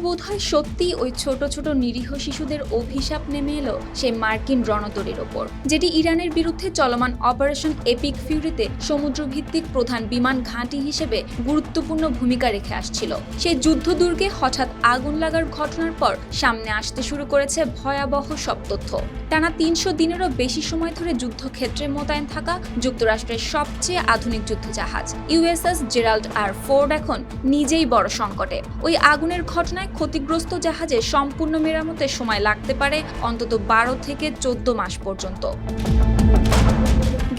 বোধহয় সত্যি ওই ছোট ছোট নিরীহ শিশুদের অভিশাপ নেমে এলো সেই মার্কিন রণতরীর ওপর, যেটি ইরানের বিরুদ্ধে চলমান অপারেশন এপিক ফিউরিতে সমুদ্রভিত্তিক প্রধান বিমান ঘাঁটি হিসেবে গুরুত্বপূর্ণ ভূমিকা রেখে আসছিল। সেই যুদ্ধদুর্গে হঠাৎ আগুন লাগার ঘটনার পর সামনে আসতে শুরু করেছে ভয়াবহ সব তথ্য। টানা ৩০০ দিনেরও বেশি সময় ধরে যুদ্ধক্ষেত্রে মোতায়েন থাকা যুক্তরাষ্ট্রের সবচেয়ে আধুনিক যুদ্ধজাহাজ ইউএসএস জেরাল্ড আর ফোর্ড এখন নিজেই বড় সংকটে। ওই আগুনের ঘটনায় ক্ষতিগ্রস্ত জাহাজে সম্পূর্ণ মেরামতে সময় লাগতে পারে অন্তত ১২ থেকে ১৪ মাস পর্যন্ত।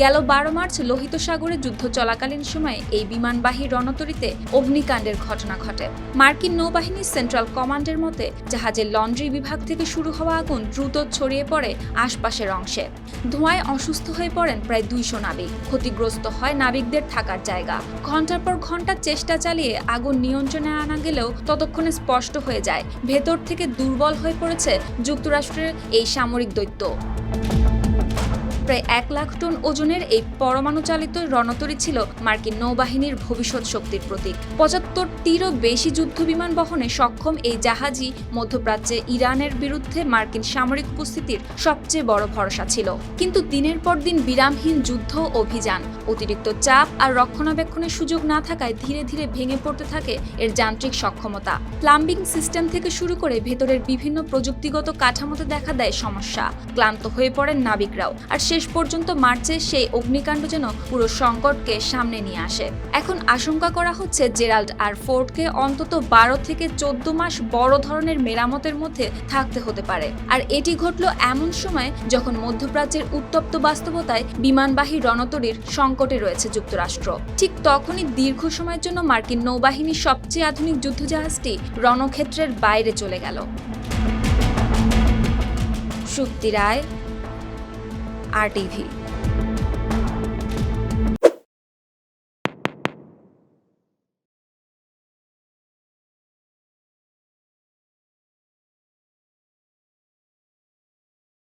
গেল ১২ মার্চ লোহিত সাগরে যুদ্ধ চলাকালীন সময়ে এই বিমানবাহী রণতরীতে অগ্নিকাণ্ডের ঘটনা ঘটে। মার্কিন নৌবাহিনীর সেন্ট্রাল কমান্ডের মতে, জাহাজের লন্ড্রি বিভাগ থেকে শুরু হওয়া আগুন দ্রুত ছড়িয়ে পড়ে আশপাশের অংশে। ধোঁয়ায় অসুস্থ হয়ে পড়েন প্রায় ২০০ নাবিক। ক্ষতিগ্রস্ত হয় নাবিকদের থাকার জায়গা। ঘন্টার পর ঘন্টা চেষ্টা চালিয়ে আগুন নিয়ন্ত্রণে আনা গেলেও ততক্ষণে স্পষ্ট হয়ে যায় ভেতর থেকে দুর্বল হয়ে পড়েছে যুক্তরাষ্ট্রের এই সামরিক দৈত্য। প্রায় ১ লাখ টন ওজনের এই পরমাণু চালিত রণতরী ছিল মার্কিন নৌবাহিনীর ভবিষ্যৎ শক্তির প্রতীক। ৭৫টিরও বেশি যুদ্ধবিমান বহনে সক্ষম এই জাহাজই মধ্যপ্রাচ্যে ইরানের বিরুদ্ধে মার্কিন সামরিক উপস্থিতির সবচেয়ে বড় ভরসা ছিল। কিন্তু দিনের পর দিন বিরামহীন যুদ্ধ অভিযান, অতিরিক্ত চাপ আর রক্ষণাবেক্ষণের সুযোগ না থাকায় ধীরে ধীরে ভেঙে পড়তে থাকে এর যান্ত্রিক সক্ষমতা। প্লাম্বিং সিস্টেম থেকে শুরু করে ভেতরের বিভিন্ন প্রযুক্তিগত কাঠামোতে দেখা দেয় সমস্যা। ক্লান্ত হয়ে পড়েন নাবিকরাও। আর শেষ পর্যন্ত মার্চে সেই অগ্নিকাণ্ড যেন পুরো সংকটকে সামনে নিয়ে আসে। এখন আশঙ্কা করা হচ্ছে জেরাল্ড আর ফোর্ডকে অন্তত ১২ থেকে ১৪ মাস বড় ধরনের মেরামতের মধ্যে থাকতে হতে পারে। আর এটি ঘটল এমন সময় যখন মধ্যপ্রাচ্যের উত্তপ্ত বাস্তবতায় বিমানবাহী রণতরীর সংকটে রয়েছে যুক্তরাষ্ট্র। ঠিক তখনই দীর্ঘ সময়ের জন্য মার্কিন নৌবাহিনীর সবচেয়ে আধুনিক যুদ্ধজাহাজটি রণক্ষেত্রের বাইরে চলে গেল। শুক্তি রায়, RTV।